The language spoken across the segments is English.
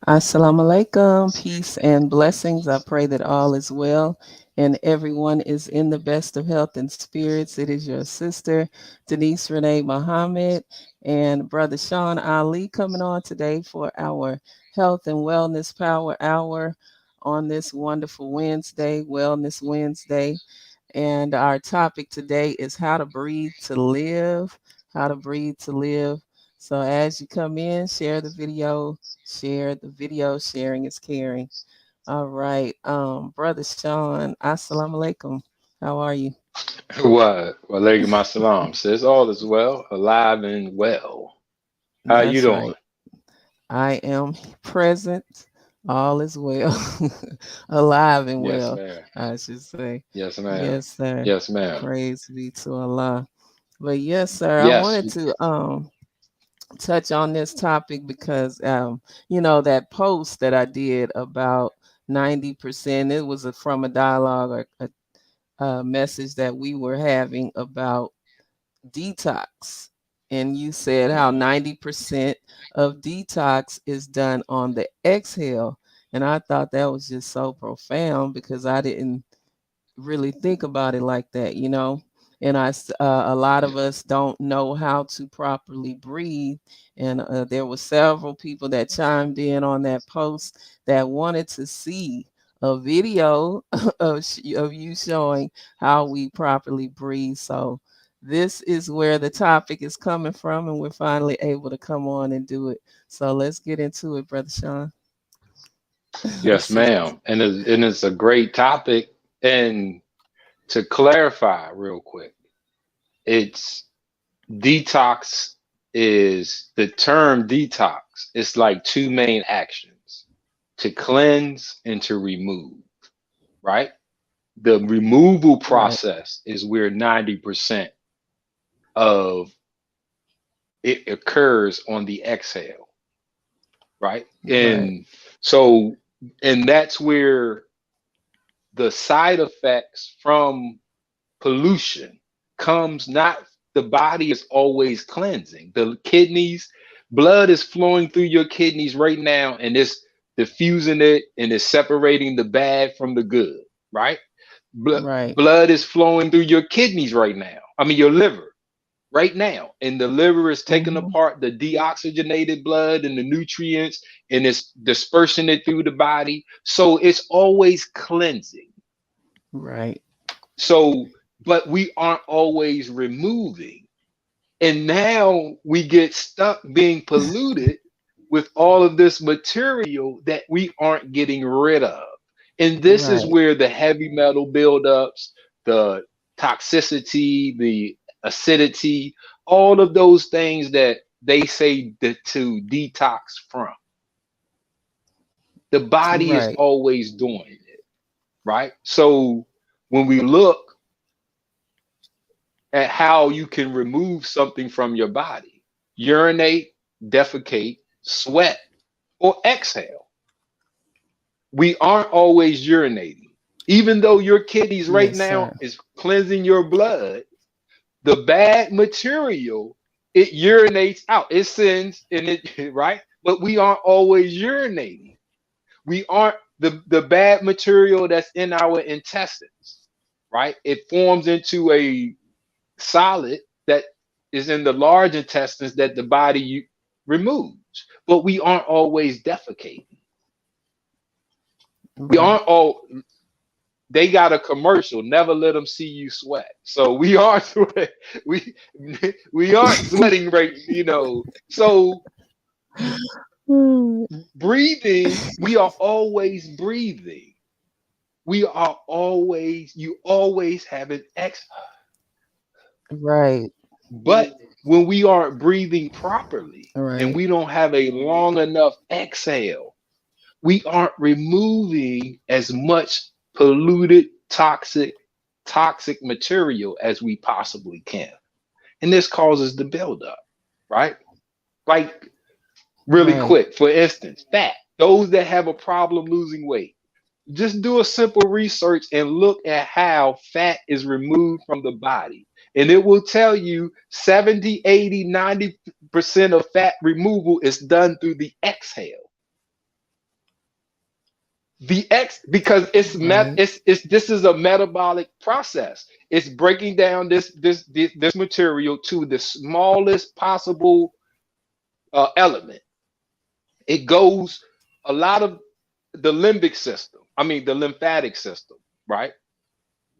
Assalamu alaikum, peace and blessings. I pray that all is well and everyone is in the best of health and spirits. It is your sister, Denise Renee Muhammad, and Brother Sean Ali coming on today for our Health and Wellness Power Hour on this wonderful Wednesday, Wellness Wednesday. And our topic today is how to breathe to live, how to breathe to live. So as you come in, share the video, sharing is caring. All right. Brother Sean, assalamu alaikum. How are you? What? Walaikum assalam. Says all is well, alive and well. How you That's doing? right. I am present. All is well. Alive and Yes, well, ma'am. I should say. Yes, ma'am. Yes, sir. Yes, ma'am. Praise be to Allah. But yes, sir, I Yes. wanted to touch on this topic because that post that I did about 90%, it was from a dialogue or a message that we were having about detox. And you said how Mhm. 90% of detox is done on the exhale. And I thought that was just so profound because I didn't really think about it like that. And a lot of us don't know how to properly breathe. And there were several people that chimed in on that post that wanted to see a video of you showing how we properly breathe. So this is where the topic is coming from, and we're finally able to come on and do it. So let's get into it, Brother Sean. Yes, ma'am. And it's a great topic. And to clarify real quick, it's detox is the term detox. It's like two main actions: to cleanse and to remove, right? The removal Right, process is where 90% of it occurs on the exhale, right? right, So, and that's where the side effects from pollution comes. Not the body is always cleansing. The kidneys, blood is flowing through your kidneys right now, and it's diffusing it and it's separating the bad from the good, right? right. Blood is flowing through your kidneys right now. I mean, your liver right now, and the liver is taking Hmm. apart the deoxygenated blood and the nutrients, and it's dispersing it through the body, so it's always cleansing. Right. So but we aren't always removing, and now we get stuck being polluted with all of this material that we aren't getting rid of. And this is Right. where the heavy metal buildups, the toxicity, the acidity, all of those things that they say that to detox from, the body is Right. always doing it, right? So when we look at how you can remove something from your body: urinate, defecate, sweat, or exhale. We aren't always urinating. Even though your kidneys right Yes, now sir. is cleansing your blood, the bad material, it urinates out. It sends and it right, but we aren't always urinating. We aren't the bad material that's in our intestines, right? It forms into a solid that is in the large intestines that the body removes. But we aren't always defecating. We Right. aren't all. They got a commercial. Never let them see you sweat. So we are sweat. We we aren't sweating right. So Mm. breathing. We are always breathing. We are always. You always have an ex. Right. But when we aren't breathing properly and Right. we don't have a long enough exhale, we aren't removing as much polluted, toxic material as we possibly can. And this causes the buildup, right? Like, really Right. quick, for instance, fat. Those that have a problem losing weight, just do a simple research and look at how fat is removed from the body. And it will tell you 70, 80, 90% of fat removal is done through the exhale. Because Right. it's this is a metabolic process. It's breaking down this material to the smallest possible element. It goes a lot of the limbic system. I mean the lymphatic system, right?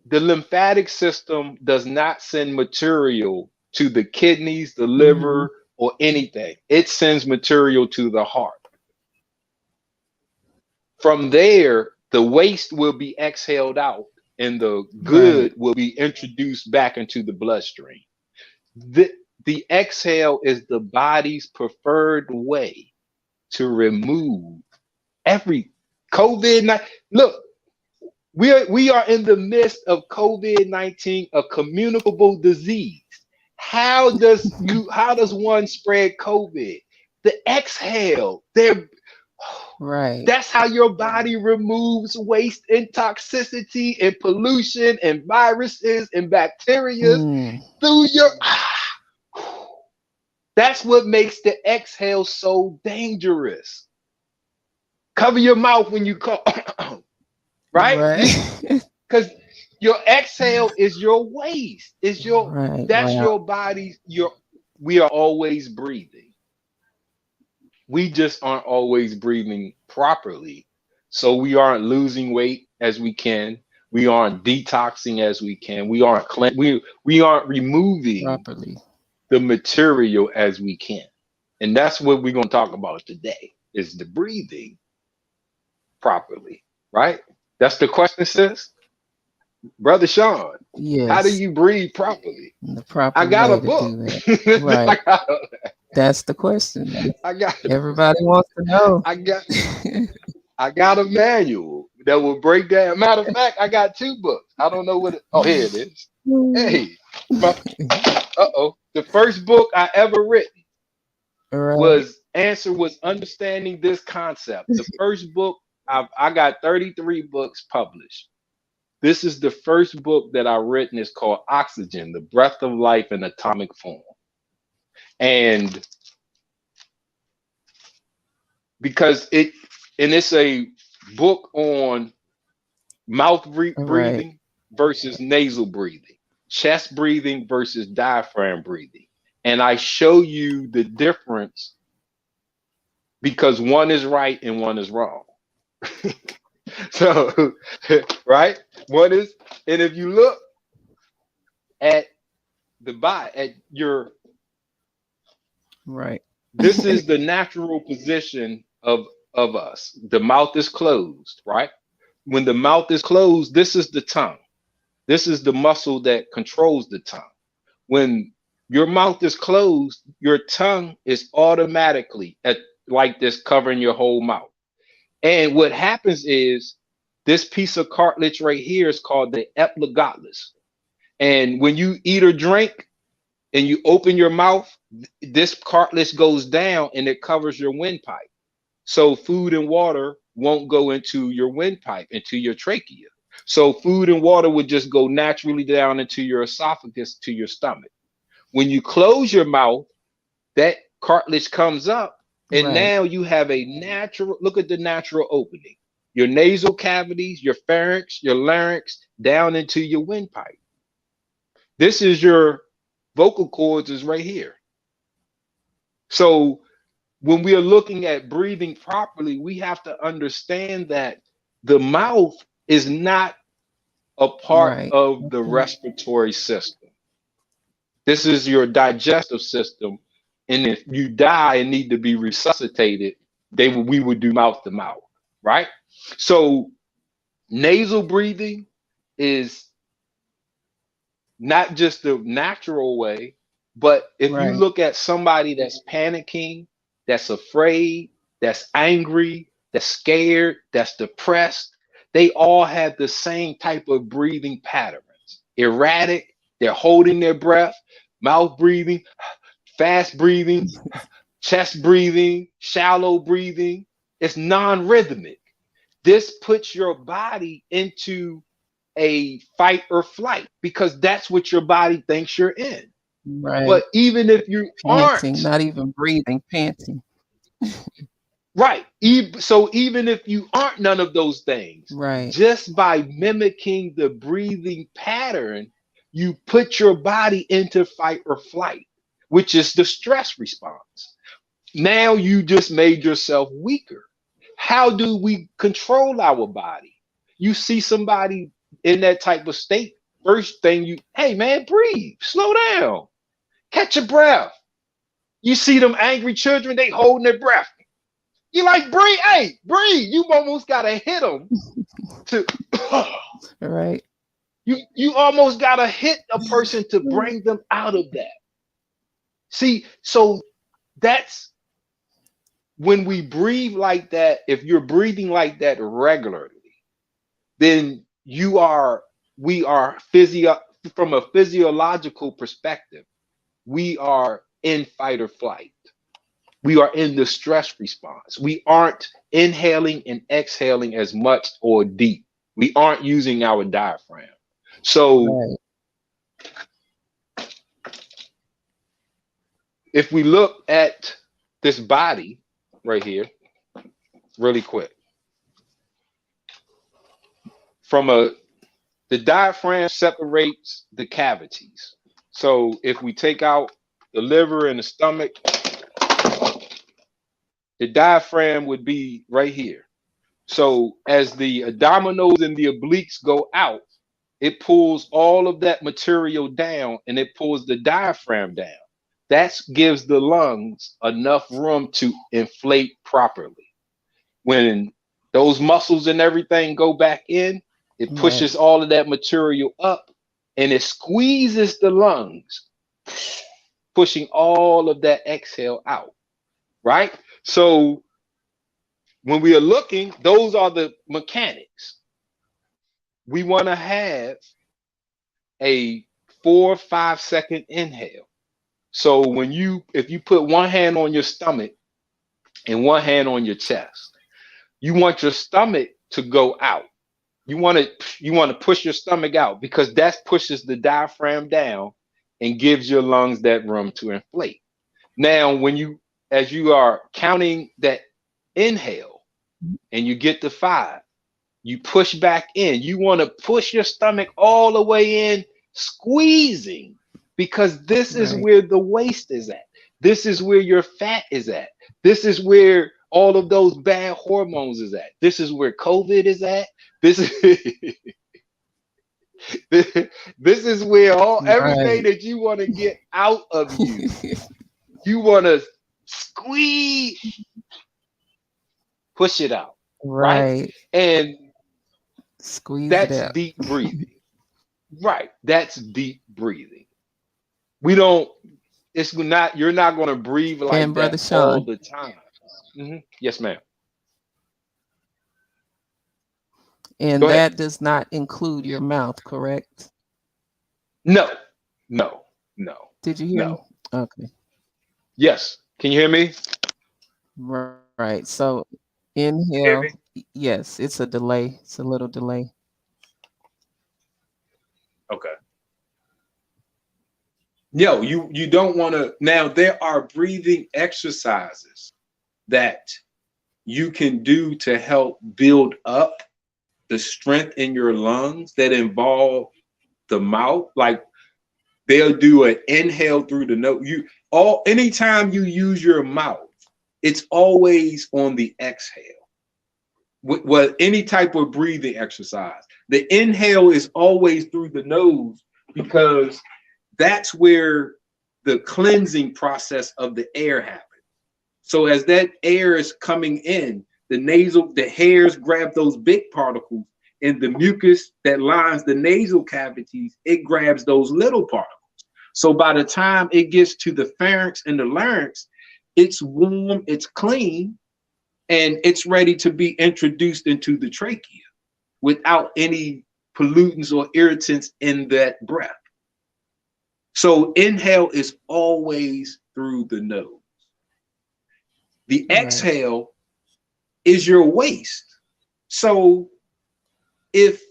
The lymphatic system does not send material to the kidneys, the Hmm. liver, or anything. It sends material to the heart. From there, the waste will be exhaled out and the Right. good will be introduced back into the bloodstream. The, the exhale is the body's preferred way to remove every COVID-19. Look, we are in the midst of COVID-19, a communicable disease. How does one spread COVID? The exhale. Right. That's how your body removes waste and toxicity and pollution and viruses and bacteria Mm. through your. That's what makes the exhale so dangerous. Cover your mouth when you cough, right? Right. Because your exhale is your waste. Is your Right. That's Wow. your body's your. We are always breathing. We just aren't always breathing properly. So we aren't losing weight as we can. We aren't detoxing as we can. We aren't removing Properly. the material as we can. And that's what we're going to talk about today is the breathing properly, right? That's the question, sis. Brother Sean, how do Yes. you breathe properly? The I proper got a way to book. do that. I Right. got That's the question. I got Everybody wants to know. I got I got a manual that will break down. Matter of fact, I got two books. I don't know what oh, here it is. Hey, my, uh-oh. The first book I ever written Right. was understanding this concept. The first book I got 33 books published. This is the first book that I written. It's called Oxygen, the Breath of Life in Atomic Form. And because it's a book on mouth Right. breathing versus nasal breathing, chest breathing versus diaphragm breathing. And I show you the difference because one is right and one is wrong. So, right? One is, and if you look at at your, Right. this is the natural position of us. The mouth is closed, right? When the mouth is closed, this is the tongue. This is the muscle that controls the tongue. When your mouth is closed, your tongue is automatically at like this covering your whole mouth. And what happens is this piece of cartilage right here is called the epiglottis. And when you eat or drink and you open your mouth, this cartilage goes down and it covers your windpipe. So food and water won't go into your windpipe, into your trachea. So food and water would just go naturally down into your esophagus to your stomach. When you close your mouth, that cartilage comes up, and Right. now you have a natural look at the natural opening. Your nasal cavities, your pharynx, your larynx, down into your windpipe. This is your vocal cords is right here. So when we are looking at breathing properly, we have to understand that the mouth is not a part Right. of the Okay. respiratory system. This is your digestive system. And if you die and need to be resuscitated, we would do mouth to mouth, right? So nasal breathing is not just the natural way, but if you Right. look at somebody that's panicking, that's afraid, that's angry, that's scared, that's depressed, they all have the same type of breathing patterns. Erratic, they're holding their breath, mouth breathing, fast breathing, chest breathing, shallow breathing. It's non rhythmic. This puts your body into a fight or flight because that's what your body thinks you're in. Right. But even if you Panting. aren't, Not even breathing. Panting. Right. So even if you aren't none of those things, Right. just by mimicking the breathing pattern, you put your body into fight or flight, which is the stress response. Now you just made yourself weaker. How do we control our body? You see somebody in that type of state, first thing hey man, breathe, slow down, catch your breath. You see them angry children, they holding their breath. You like breathe, hey, breathe. You almost gotta hit them to. Right. You almost gotta hit a person to bring them out of that. See, so that's when we breathe like that. If you're breathing like that regularly, then we are from a physiological perspective, we are in fight or flight. We are in the stress response. We aren't inhaling and exhaling as much or deep. We aren't using our diaphragm. So Right. if we look at this body right here, really quick, the diaphragm separates the cavities. So if we take out the liver and the stomach, the diaphragm would be right here. So as the abdominals and the obliques go out, it pulls all of that material down and it pulls the diaphragm down. That gives the lungs enough room to inflate properly. When those muscles and everything go back in, it Right. pushes all of that material up and it squeezes the lungs, pushing all of that exhale out, right? So when we are looking, those are the mechanics. We want to have a 4 or 5 second inhale. So if you put one hand on your stomach and one hand on your chest, you want your stomach to go out. You want to push your stomach out because that pushes the diaphragm down and gives your lungs that room to inflate. Now, as you are counting that inhale and you get to 5, you push back in. You want to push your stomach all the way in, squeezing, because this is Right. where the waste is at. This is where your fat is at. This is where all of those bad hormones is at. This is where COVID is at. This is this is where everything Right. that you want to get out of you. You want to squeeze, push it out, right? Right. And Squeeze it that's out. deep breathing. Right. That's deep breathing. We don't, you're not going to breathe And like Brother that all Sean, the time. Yes, ma'am. and Go ahead. that does not include your mouth, correct? No, no, no, Did you hear me? no. Okay. Yes. Can you hear me? Right. So Hear inhale. me? Yes, it's a delay. It's a little delay. Okay. No, you don't want to. Now, there are breathing exercises that you can do to help build up the strength in your lungs that involve the mouth. Like they'll do an inhale through the nose. Anytime you use your mouth, it's always on the exhale. With any type of breathing exercise, the inhale is always through the nose because that's where the cleansing process of the air happens. So as that air is coming in, the hairs grab those big particles, and the mucus that lines the nasal cavities, it grabs those little particles. So by the time it gets to the pharynx and the larynx, it's warm, it's clean, and it's ready to be introduced into the trachea without any pollutants or irritants in that breath. So inhale is always through the nose. The Right. exhale is your waste. So if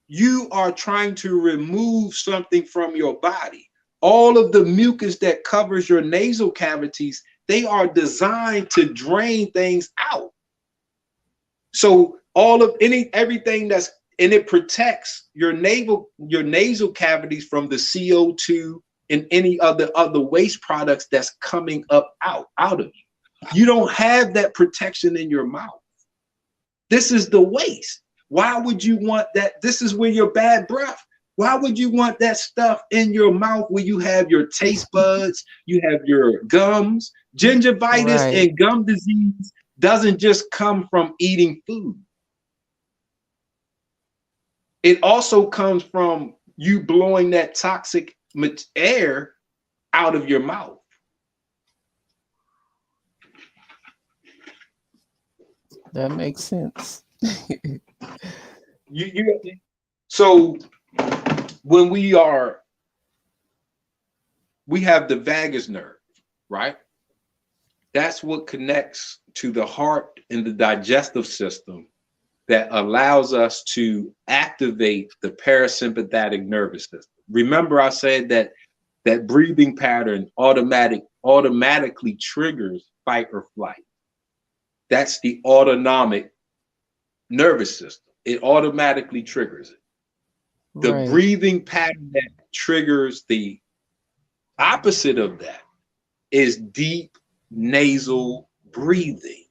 you are trying to remove something from your body, all of the mucus that covers your nasal cavities, they are designed to drain things out. So everything that's, and it protects your nasal cavities from the CO2 and any other waste products that's coming up out of you. You don't have that protection in your mouth. This is the waste. Why would you want that? This is where your bad breath. Why would you want that stuff in your mouth where you have your taste buds, you have your gums? Gingivitis and gum disease doesn't just come from eating food. It also comes from you blowing that toxic air out of your mouth. That makes sense. So when we have the vagus nerve, right? That's what connects to the heart and the digestive system that allows us to activate the parasympathetic nervous system. Remember, I said that breathing pattern automatically triggers fight or flight. That's the autonomic nervous system. It automatically triggers it. The breathing pattern that triggers the opposite of that is deep nasal breathing.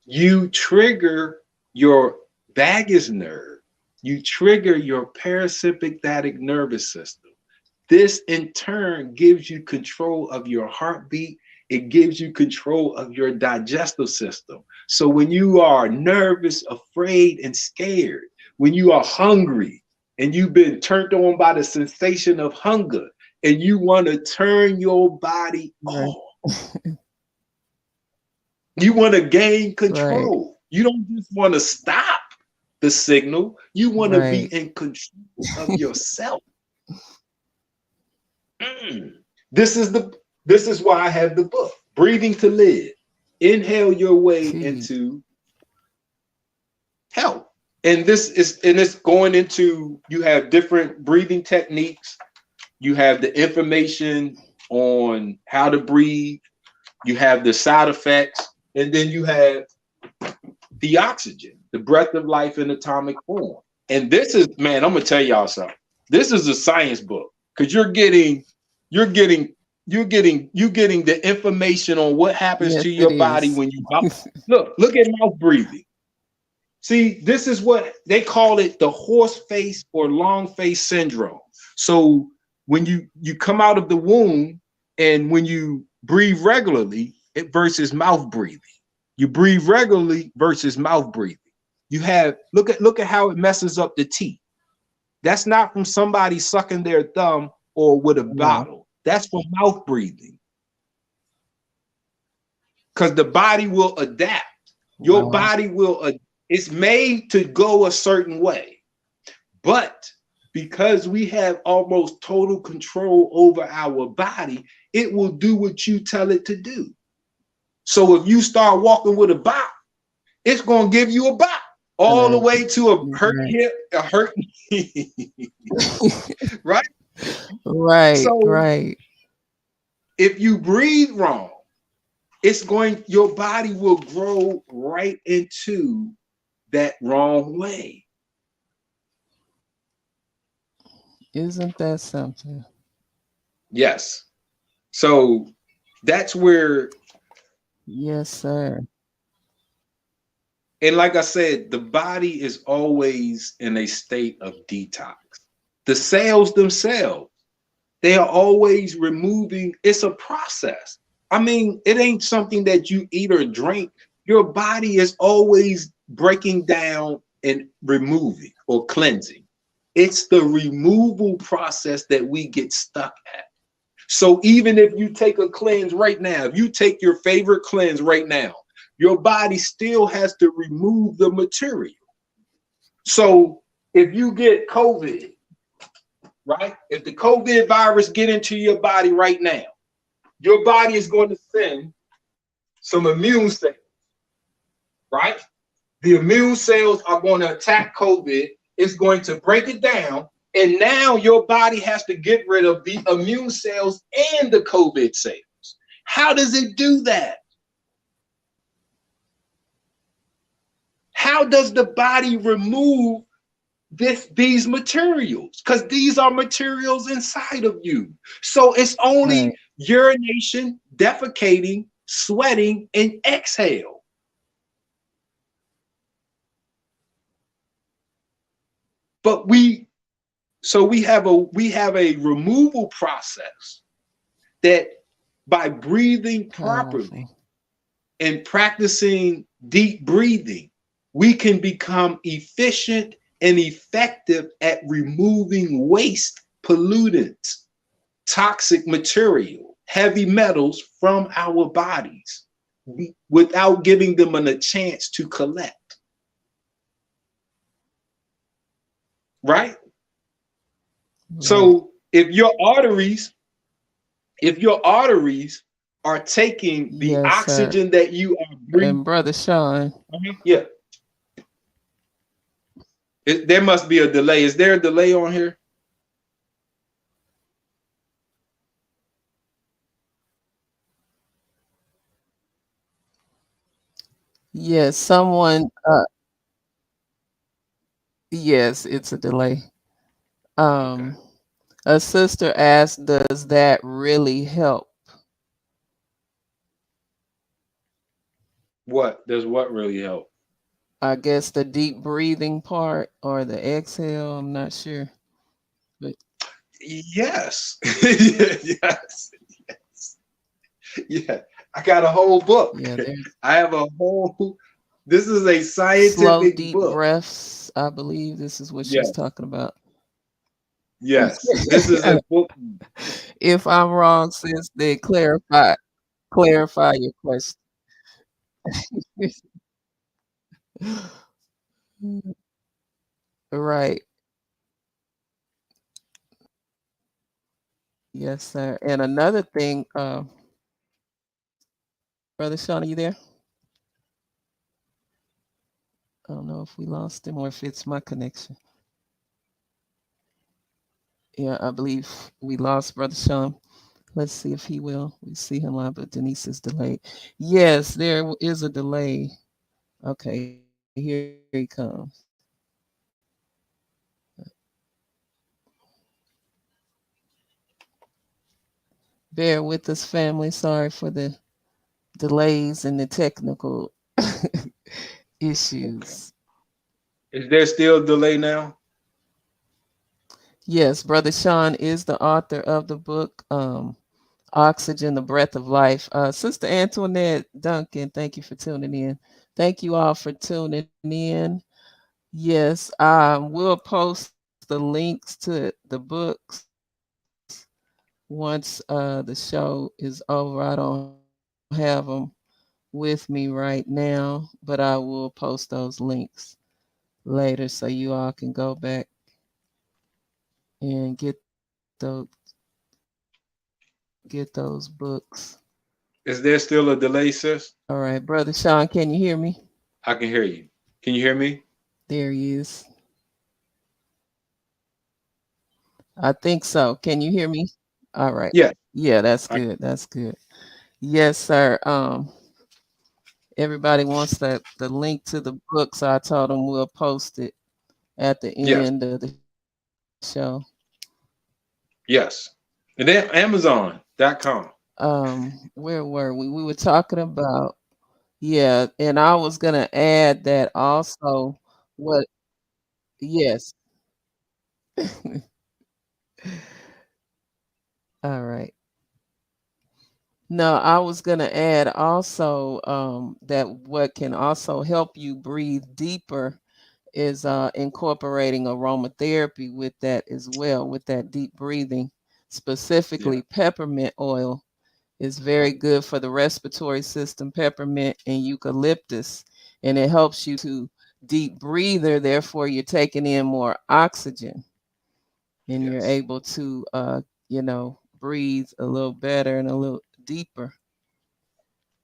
You trigger your vagus nerve. You trigger your parasympathetic nervous system. This in turn gives you control of your heartbeat. It gives you control of your digestive system. So when you are nervous, afraid, and scared, when you are hungry and you've been turned on by the sensation of hunger and you want to turn your body off, you want to gain control. You don't just want to stop the signal. You want to be in control of yourself. This is why I have the book, Breathing to Live. Inhale your way into health. And it's going into, you have different breathing techniques. You have the information on how to breathe. You have the side effects. And then you have the oxygen, the breath of life in atomic form. And this is, man, I'm gonna tell y'all something. This is a science book, because you're getting the information on what happens to your body when you look at mouth breathing. See, this is what they call it, the horse face or long face syndrome. So when you come out of the womb and when you breathe regularly versus mouth breathing, you breathe regularly versus mouth breathing. You have, look at how it messes up the teeth. That's not from somebody sucking their thumb or with a bottle. That's from mouth breathing. Because the body will adapt. Your body will, it's made to go a certain way. But because we have almost total control over our body, it will do what you tell it to do. So if you start walking with a bop, it's going to give you a bop all the way to a hurt hip, a hurt knee. Right? Right. If you breathe wrong, your body will grow right into that wrong way. Isn't that something? Yes. So that's where. Yes, sir. And like I said, the body is always in a state of detox. The cells themselves, they are always removing. It's a process. I mean, it ain't something that you eat or drink. Your body is always breaking down and removing or cleansing. It's the removal process that we get stuck at. So even if you take a cleanse right now, if you take your favorite cleanse right now, your body still has to remove the material. So if you get COVID, right? If the COVID virus get into your body right now, your body is going to send some immune cells, right? The immune cells are going to attack COVID. It's going to break it down, And now your body has to get rid of the immune cells and the COVID cells. How does it do that? How does the body remove these materials? Because these are materials inside of you. So it's only Right. urination, defecating, sweating, and exhale. But we have a removal process that by breathing properly Powerful. and practicing deep breathing, we can become efficient and effective at removing waste, pollutants, toxic material, heavy metals from our bodies without giving them a chance to collect. Right? Right. So if your arteries are taking the Yes, sir. oxygen that you are breathing, And Brother Sean, yeah, there must be a delay. Is there a delay on here? yes, yes, it's a delay. Okay. Um, a sister asked, does that really help? What does what really help? I guess the deep breathing part or the exhale, I'm not sure. But Yes. Yes. Yes. Yeah. I got a whole book. yeah, there's I have a whole, this is a slow, scientific deep book. breaths. I believe this is what she's Yes. talking about. Yes. This is a book. If I'm wrong, sis, then clarify your question. Right. Yes, sir. And another thing, Brother Sean, are you there? I don't know if we lost him or if it's my connection. Yeah, I believe we lost Brother Sean. Let's see if he will. We see him live, but Denise is delayed. Yes, there is a delay. Okay, here he comes. Bear with us, family. Sorry for the delays and the technical Okay. issues. Is there still a delay now? Yes, Brother Sean is the author of the book, Oxygen, the Breath of Life. Sister Antoinette Duncan, thank you for tuning in. Thank you all for tuning in. Yes, we'll post the links to the books once the show is over. I don't have them with me right now, but I will post those links later so you all can go back and those get those books. Is there still a delay, sis? All right, Brother Sean, can you hear me? I can hear you. Can you hear me? There he is. I think so. Can you hear me? All right. Yes. Yeah, that's I, good. That's good. Yes, sir. Everybody wants the link to the book, so I told them we'll post it at the yes. end of the show. Yes. And then Amazon.com. Where were we? We were talking about, yeah, and I was gonna add that also what yes. All right. No, I was gonna add also that what can also help you breathe deeper is incorporating aromatherapy with that as well, with that deep breathing. Yeah. Specifically, peppermint oil is very good for the respiratory system, peppermint and eucalyptus, and it helps you to deep breather. Therefore, you're taking in more oxygen and you're Yes. able to, breathe a little better and a little deeper.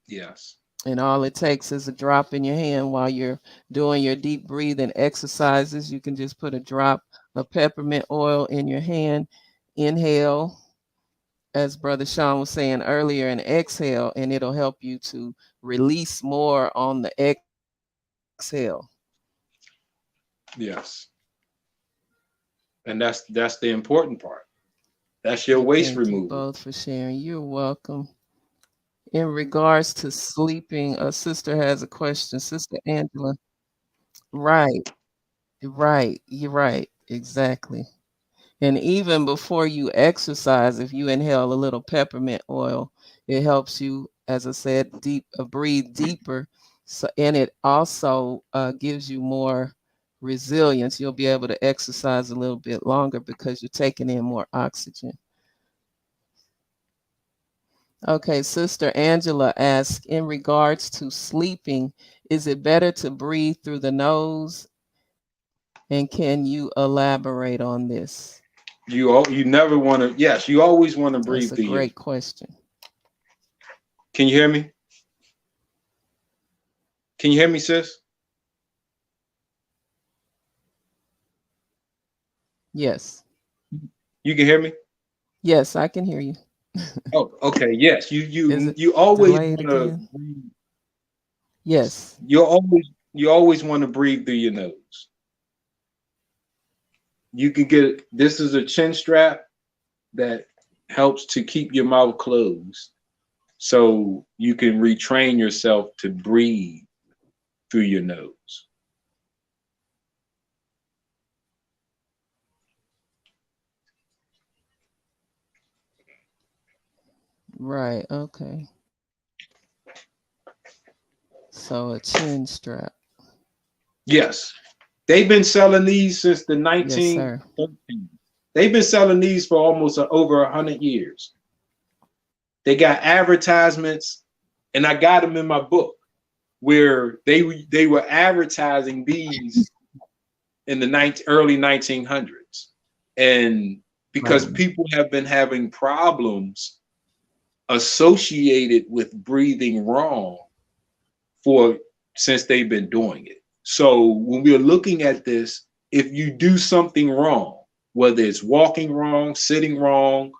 Yes. And all it takes is a drop in your hand while you're doing your deep breathing exercises. You can just put a drop of peppermint oil in your hand, inhale, as Brother Sean was saying earlier, and exhale, and it'll help you to release more on the exhale. Yes. And that's the important part. That's your And waste thank you removal. both for sharing. You're welcome. In regards to sleeping, a sister has a question. Sister Angela. Right, right. You're right. Exactly. And even before you exercise, if you inhale a little peppermint oil, it helps you, as I said, breathe deeper. So, and it also gives you more resilience. You'll be able to exercise a little bit longer because you're taking in more oxygen. Okay, Sister Angela asks, in regards to sleeping, is it better to breathe through the nose? And can you elaborate on this? You never want to. Yes, you always want to That's breathe a through your. great question. Can you hear me? Can you hear me, sis? Yes. You can hear me? Yes, I can hear you. Oh, okay. Yes, you Is you it you always delayed want to. again? Yes. You always want to breathe through your nose. You can get this is a chin strap that helps to keep your mouth closed, so you can retrain yourself to breathe through your nose. Right. Okay. So a chin strap. Yes, they've been selling these since the Yes, sir. 1913. They've been selling these for almost over 100 years. They got advertisements, and I got them in my book where they were advertising these in the early 1900s, and because Right. people have been having problems associated with breathing wrong for since they've been doing it. So when we're looking at this, if you do something wrong, whether it's walking wrong, sitting wrong,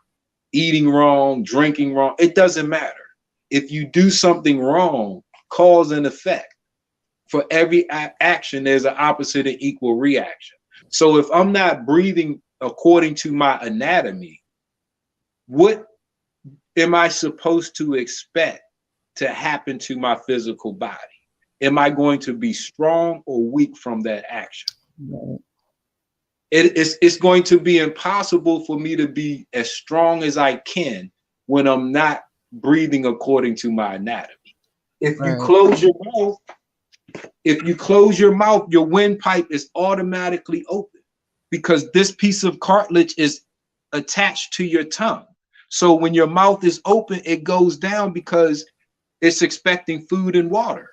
eating wrong, drinking wrong, it doesn't matter. If you do something wrong, cause and effect. For every action, there's an opposite and equal reaction. So if I'm not breathing according to my anatomy, what am I supposed to expect to happen to my physical body? Am I going to be strong or weak from that action? Right. It's going to be impossible for me to be as strong as I can when I'm not breathing according to my anatomy. If you Right. close your mouth, your windpipe is automatically open because this piece of cartilage is attached to your tongue. So when your mouth is open, it goes down because it's expecting food and water.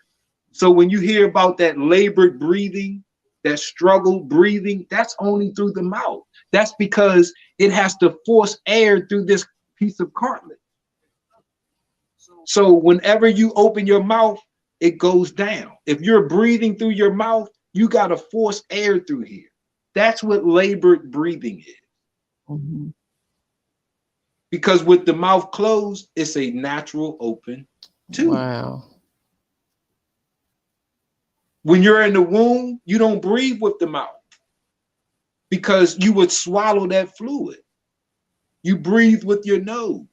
So when you hear about that labored breathing, that struggle breathing, that's only through the mouth. That's because it has to force air through this piece of cartilage. So whenever you open your mouth, it goes down. If you're breathing through your mouth, you got to force air through here. That's what labored breathing is. Mm-hmm. Because with the mouth closed, it's a natural open tube. Wow. When you're in the womb, you don't breathe with the mouth because you would swallow that fluid. You breathe with your nose.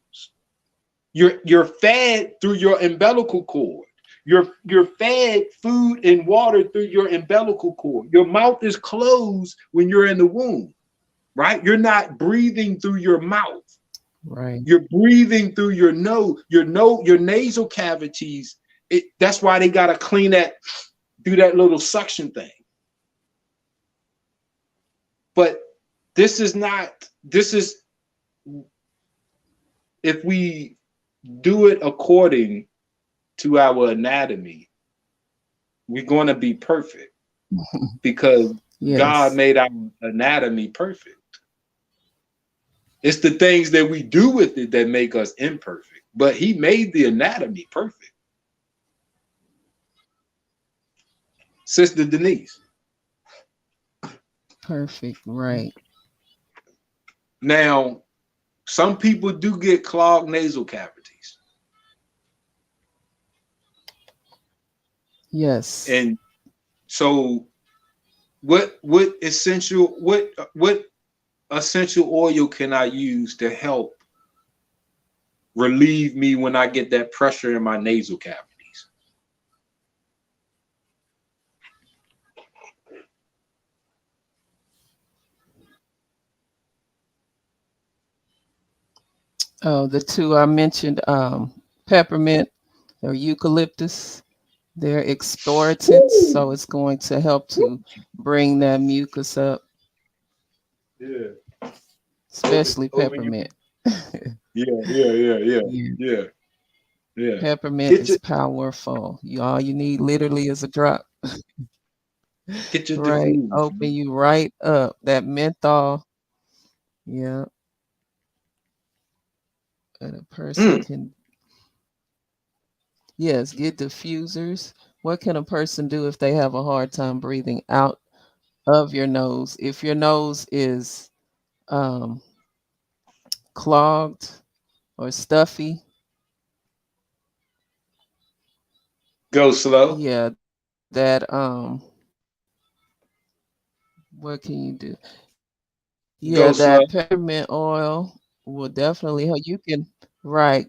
You're fed through your umbilical cord. You're fed food and water through your umbilical cord. Your mouth is closed when you're in the womb, right? You're not breathing through your mouth. Right. You're breathing through your nose, your nasal cavities. That's why they gotta clean that, do that little suction thing. But this is if we do it according to our anatomy, we're going to be perfect because Yes. God made our anatomy perfect. It's the things that we do with it that make us imperfect, but he made the anatomy perfect. Sister Denise. Perfect. Right. Now, some people do get clogged nasal cavities. Yes. And so what essential oil can I use to help relieve me when I get that pressure in my nasal cavities? Oh, the two I mentioned, peppermint or eucalyptus, they're expectorants, so it's going to help to bring that mucus up, Yeah. especially Open your, peppermint. Yeah. yeah. Peppermint Get is your powerful. All you need literally is a drop. Right. diffuser. Open you right up. That menthol. Yeah. And a person Mm. can, yes, get diffusers. What can a person do if they have a hard time breathing out of your nose? If your nose is um, clogged or stuffy, Go slow. yeah, that what can you do? Yeah, Go slow. that peppermint oil will definitely help. You can, right.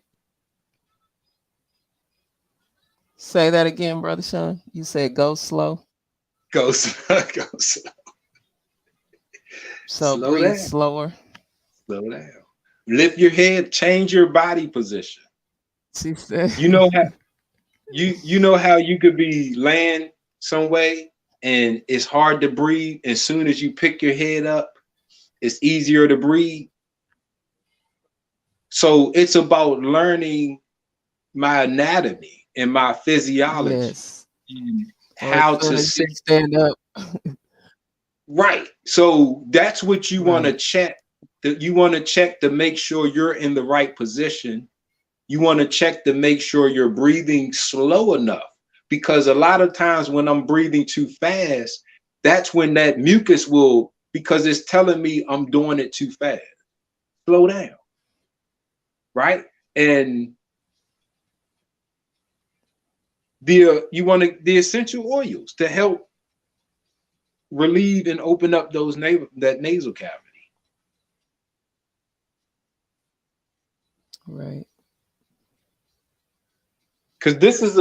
Say that again, Brother Sean. You said go slow. Go slow. Go slow. So Slow breathe down. slower. Slow down. Lift your head, change your body position. She said, You know how you know how you could be laying some way and it's hard to breathe. As soon as you pick your head up, it's easier to breathe. So it's about learning my anatomy and my physiology yes. and Or as how soon to as you sit stand up. right. So that's what you want to Right. check. That you want to check to make sure you're in the right position. You want to check to make sure you're breathing slow enough. Because a lot of times when I'm breathing too fast, that's when that mucus will, because it's telling me I'm doing it too fast. Slow down. Right. And you want the essential oils to help relieve and open up that nasal cavity. Right. Because this is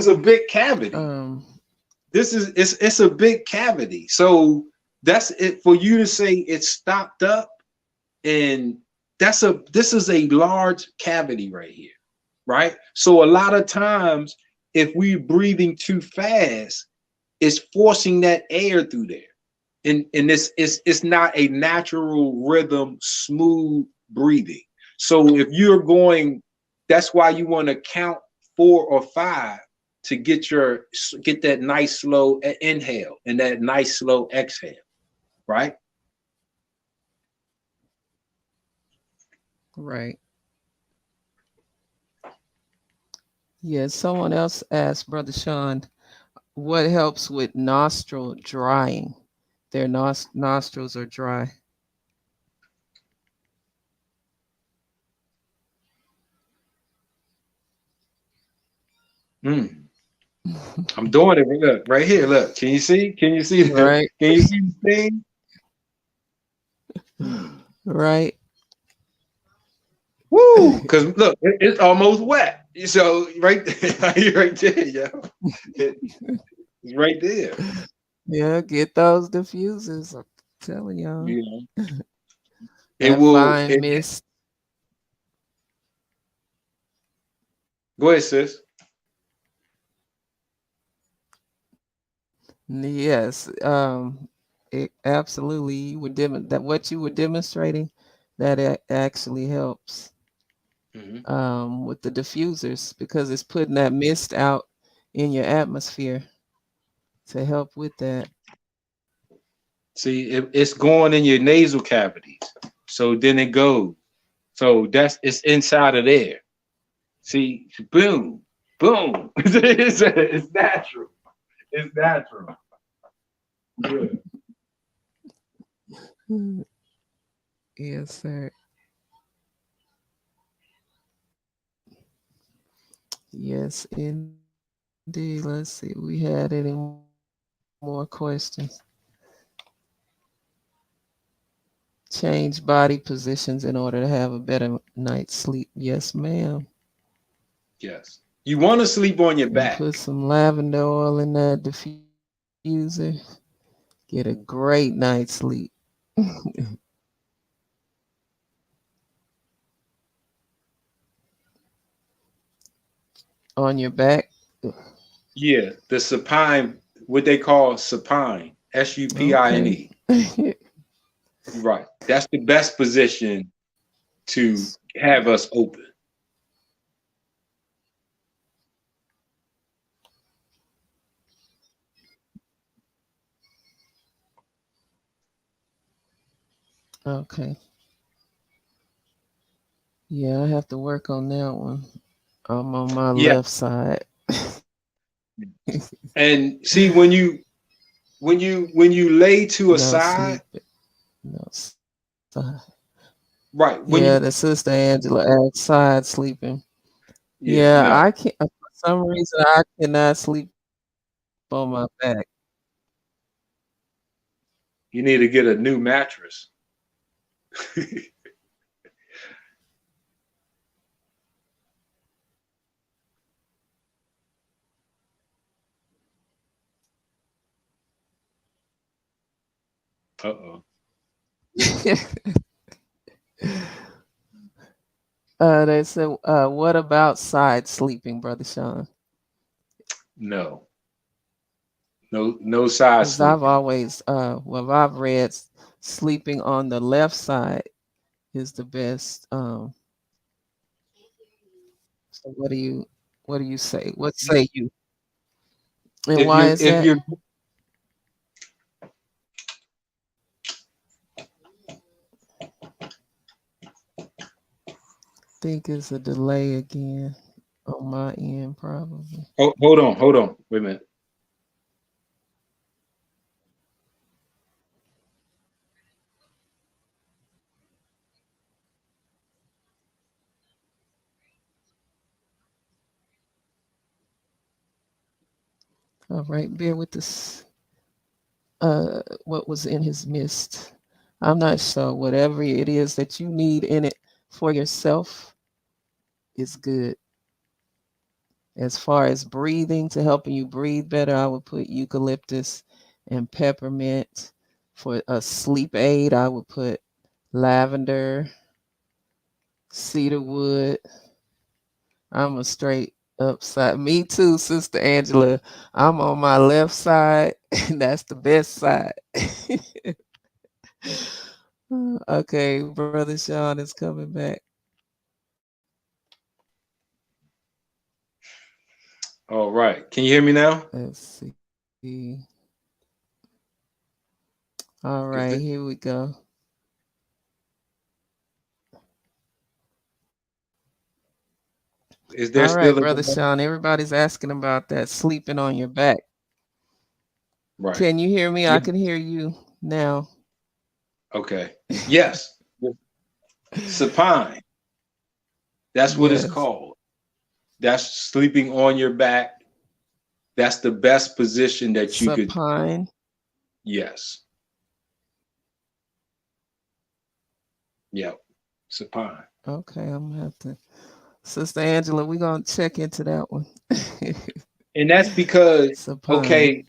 a big cavity. Um, It's a big cavity. So that's it for you to say it's stopped up, and this is a large cavity right here, right? So a lot of times, if we're breathing too fast, it's forcing that air through there. And it's not a natural rhythm, smooth breathing. So if you're going, that's why you want to count 4 or 5 to get that nice slow inhale and that nice slow exhale, right? right. Yeah, someone else asked Brother Sean, what helps with nostril drying? Their nostrils are dry. Mm. I'm doing it. Look, right here. Look, can you see? Can you see the? Right. Can you see the thing? Mm. Right. Woo! Because look, it's almost wet. So right, right there, yo. It's right there. Yeah, get those diffusers. I'm telling y'all. You know, it That will. fine mist. Go ahead, sis. Yes. It absolutely you were that what you were demonstrating, that actually helps Mhm. with the diffusers because it's putting that mist out in your atmosphere to help with that. See, it's going in your nasal cavities. So then it goes. So it's inside of there. See, boom, boom. It's natural. It's natural. Yeah. Yes, sir. Yes, indeed. Let's see. We had any more questions? Change body positions in order to have a better night's sleep. Yes, ma'am. Yes. You want to sleep on your And back. put some lavender oil in that diffuser. Get a great night's sleep. On your back. Yeah, the supine, what they call supine, Okay. SUPINE. Right. That's the best position to have us open. Okay. Yeah, I have to work on that one. I'm on my Yeah. left side. And see, when you lay to a No side, sleep. No side. right? When Yeah, you the sister Angela asked side sleeping. yeah, Yeah, no, I can't. For some reason, I cannot sleep on my back. you need to get a new mattress. Uh-oh. They said, "What about side sleeping, Brother Sean?" No. No side Because I've sleeping. always, well, I've read sleeping on the left side is the best. So what do you say? What say you? And If why you're is if that? you're Think it's a delay again on my end, probably. hold on, wait a minute. All right, bear with this. What was in his midst? I'm not sure. Whatever it is that you need in it for yourself is good. As far as breathing, to helping you breathe better, I would put eucalyptus and peppermint. For a sleep aid, I would put lavender, cedar wood. I'm a straight upside. Me too, Sister Angela. I'm on my left side, and that's the best side. Okay, Brother Sean is coming back. All right. Can you hear me now? Let's see. All Is right, it, here we go. is there All right, still a Brother delay? Sean, everybody's asking about that sleeping on your back. Right. Can you hear me? Yeah. I can hear you now. Okay. Yes. Supine. That's what it's Yes. called. That's sleeping on your back. That's the best position that you could. Supine. Yes. Yep. Supine. Okay, I'm gonna have to. Sister Angela, we're gonna check into that one. And that's because, Supine. okay,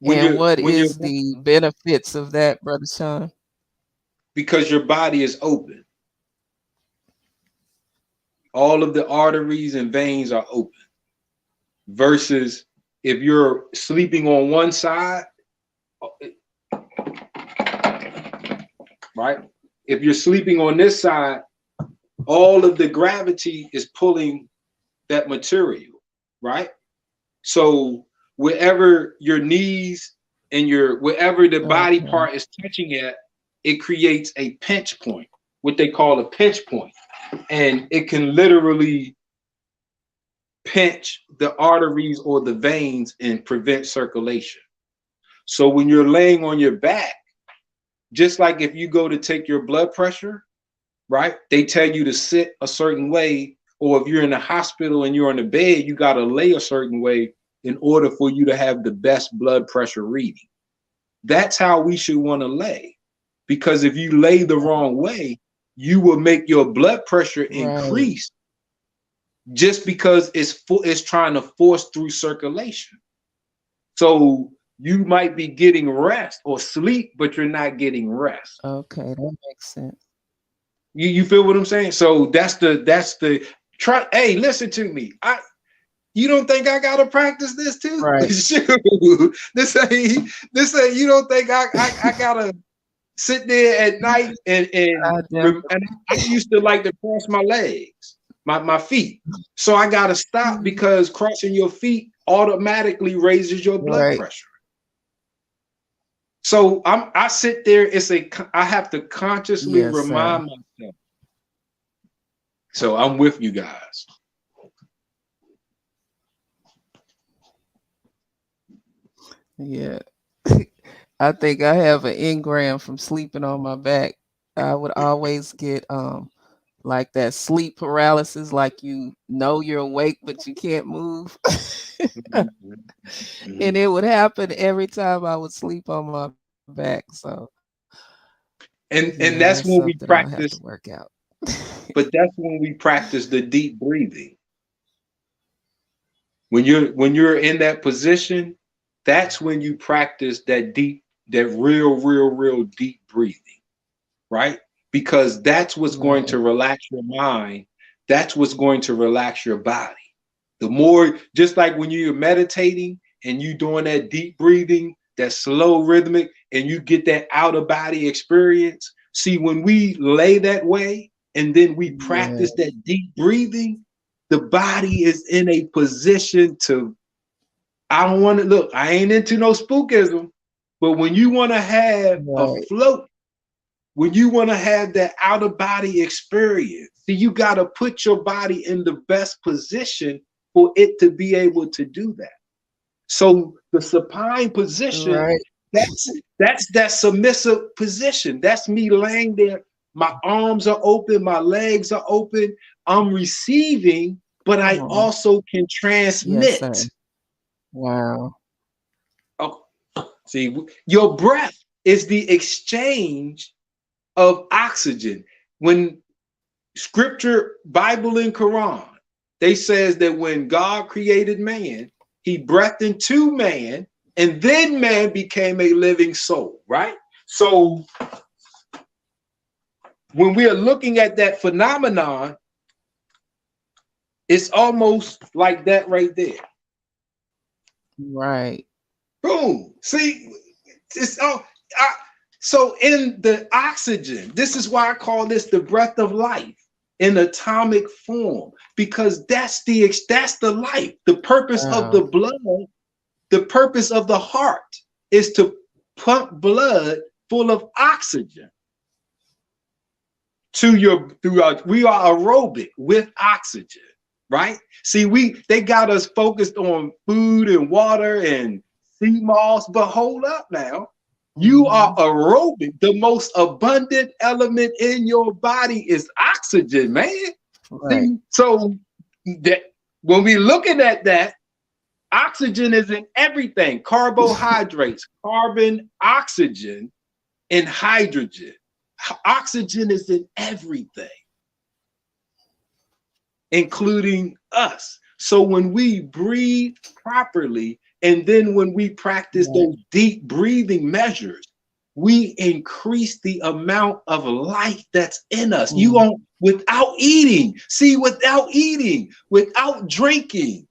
And what when you're is the benefits of that, Brother Sean? because your body is open. All of the arteries and veins are open. Versus if you're sleeping on one side, right? If you're sleeping on this side, all of the gravity is pulling that material, right? So wherever your knees and wherever the body Okay. part is touching at, it creates a pinch point, what they call a pinch point. And it can literally pinch the arteries or the veins and prevent circulation. So when you're laying on your back, just like if you go to take your blood pressure, right? They tell you to sit a certain way, or if you're in the hospital and you're on the bed, you got to lay a certain way in order for you to have the best blood pressure reading. That's how we should want to lay, because if you lay the wrong way, you will make your blood pressure increase just because it's trying to force through circulation. So you might be getting rest or sleep, but you're not getting rest. Okay, that makes sense. You feel what I'm saying? So that's the try. Hey, listen to me. You don't think I gotta practice this too? Right. Shoot. This ain't you don't think I gotta sit there at night and I used to like to cross my legs, my feet. So I gotta stop because crossing your feet automatically raises your blood pressure. So I sit there, I have to consciously remind myself. So I'm with you guys. Yeah. I think I have an engram from sleeping on my back. I would always get like that sleep paralysis, like you know you're awake but you can't move. And it would happen every time I would sleep on my back. So and that's when we practice to work out. But that's when we practice the deep breathing. When you're in that position, that's when you practice that real deep breathing, right? Because that's what's going to relax your mind. That's what's going to relax your body. The more, just like when you're meditating and you doing that deep breathing, that slow rhythmic, and you get that out of body experience. See, when we lay that way and then we practice that deep breathing, the body is in a position to, I don't want to look, I ain't into no spookism, but when you want to have a float, when you want to have that out of body experience, see, you got to put your body in the best position for it to be able to do that. So the supine position, that's that submissive position. That's me laying there. My arms are open, my legs are open. I'm receiving, but I also can transmit. Yes, wow. Oh, see, your breath is the exchange of oxygen. When scripture, Bible and Quran, they says that when God created man, he breathed into man, and then man became a living soul, right? So when we are looking at that phenomenon, it's almost like that right there. Right. Boom. See, it's all. So in the oxygen, this is why I call this the breath of life in atomic form, because that's the life. The purpose of the blood, the purpose of the heart is to pump blood full of oxygen we are aerobic with oxygen, right? See, they got us focused on food and water and sea moss, but hold up now. You are aerobic. The most abundant element in your body is oxygen, man. Right. See, so that when we're looking at that, oxygen is in everything. Carbohydrates, carbon, oxygen, and hydrogen. Oxygen is in everything, including us. So when we breathe properly, and then when we practice those deep breathing measures, we increase the amount of life that's in us. You won't, without eating, without drinking.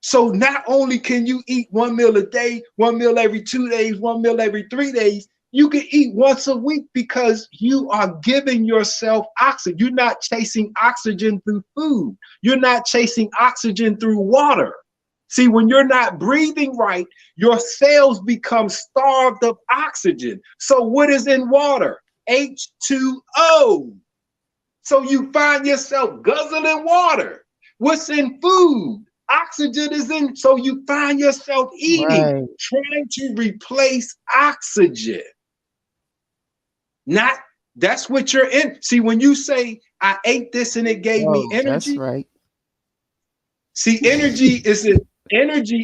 So not only can you eat 1 meal a day, 1 meal every 2 days, 1 meal every 3 days, you can eat once a week because you are giving yourself oxygen. You're not chasing oxygen through food. You're not chasing oxygen through water. See, when you're not breathing right, your cells become starved of oxygen. So what is in water? H2O. So you find yourself guzzling water What's in food? Oxygen is in, so you find yourself eating, Right. trying to replace oxygen. Not, that's what you're in. See, when you say, I ate this and it gave me Oh, that's energy, right. see, energy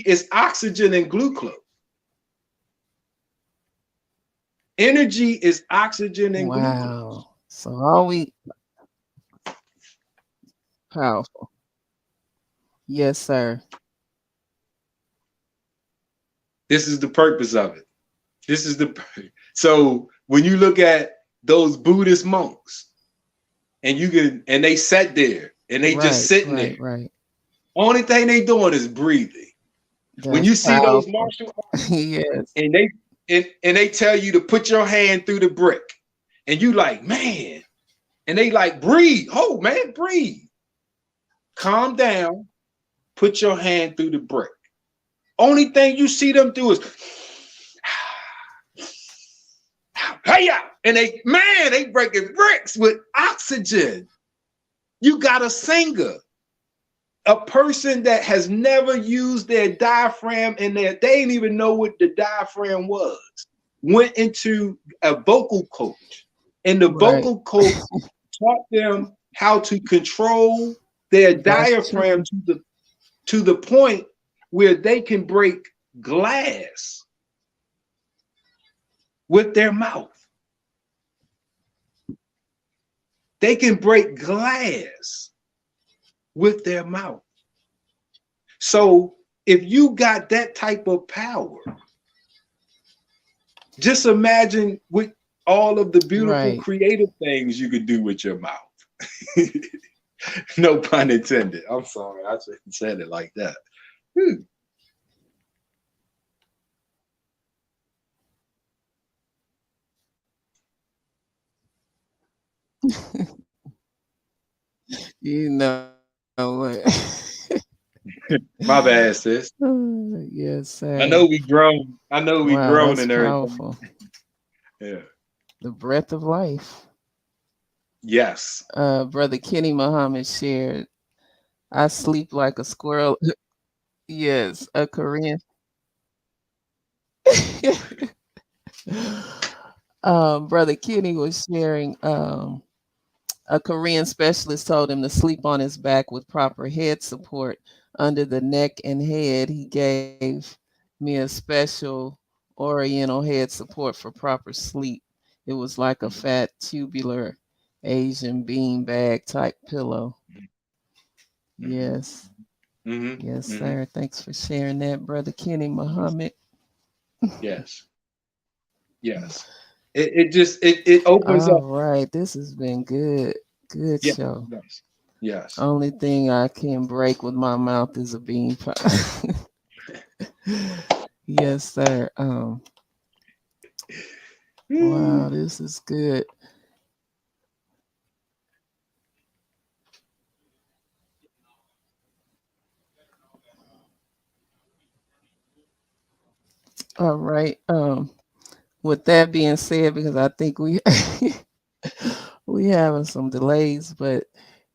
is oxygen and glucose. Energy is oxygen and glucose. Wow. So all we powerful. Yes, sir. This is the purpose of it. This is the so when you look at those Buddhist monks and they sat there and they just Right, sitting right, there. right. Only thing they doing is breathing. When That's you see those powerful. martial arts Yes. and they tell you to put your hand through the brick, and you like, man, and they like, breathe. Oh man, breathe. Calm down. Put your hand through the brick. Only thing you see them do is hey, and they breaking bricks with oxygen. You got a singer, a person that has never used their diaphragm, and they didn't even know what the diaphragm was, went into a vocal coach, and the Right. vocal coach taught them how to control their That's true. diaphragm to the point where they can break glass with their mouth. They can break glass with their mouth. So if you got that type of power, just imagine with all of the beautiful Right. creative things you could do with your mouth. No pun intended. I'm sorry, I shouldn't have said it like that. You know what? My bad, sis. Yes, I sir. know we grown. I know we Wow, grown that's and everything. powerful. Yeah. The breath of life. Yes. Brother Kenny Muhammad shared, I sleep like a squirrel. Yes, a Korean. Brother Kenny was sharing, a Korean specialist told him to sleep on his back with proper head support under the neck and head. He gave me a special Oriental head support for proper sleep. It was like a fat, tubular Asian beanbag type pillow. Yes. Mm-hmm. Yes, Mm-hmm. sir. Thanks for sharing that, Brother Kenny Muhammad. Yes. Yes. It opens All up. right. This has been good. Good Yes. show. Yes. Yes. Only thing I can break with my mouth is a bean pie. Yes, sir. Wow, this is good. All right. With that being said, because I think we we having some delays, but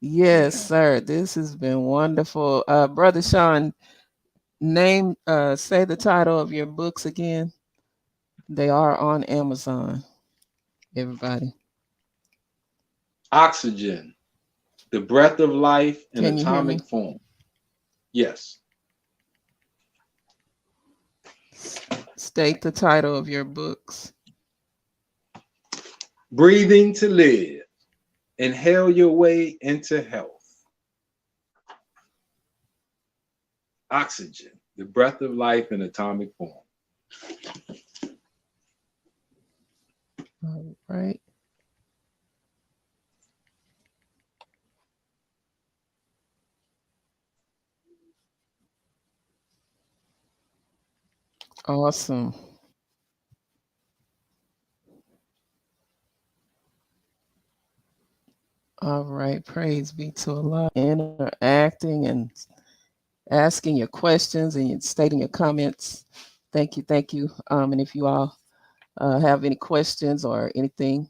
yes, Yeah. sir, this has been wonderful. Brother Sean, say the title of your books again. They are on Amazon, everybody. Oxygen, the breath of life in Can you hear atomic me? form. Yes. State the title of your books. Breathing to live. Inhale your way into health. Oxygen, the breath of life in atomic form. All right. Awesome. All right. Praise be to Allah. Interacting and asking your questions and stating your comments. Thank you. Thank you. And if you all have any questions or anything,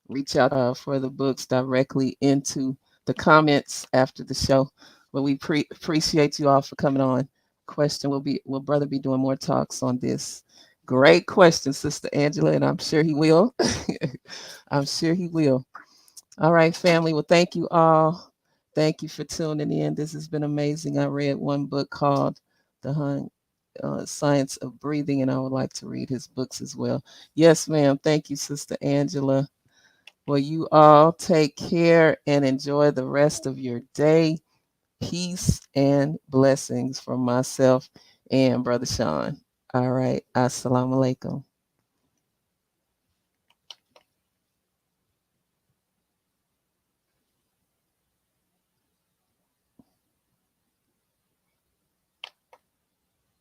reach out for the books directly into the comments after the show. But we appreciate you all for coming on. Question will brother be doing more talks on this? Great question, Sister Angela, and I'm sure he will. I'm sure he will. All right, family. Well, thank you all. Thank you for tuning in. This has been amazing. I read one book called The Science of Breathing, and I would like to read his books as well. Yes, ma'am. Thank you, Sister Angela. Well, you all take care and enjoy the rest of your day. Peace and blessings from myself and Brother Sean. All right. Assalamu alaikum.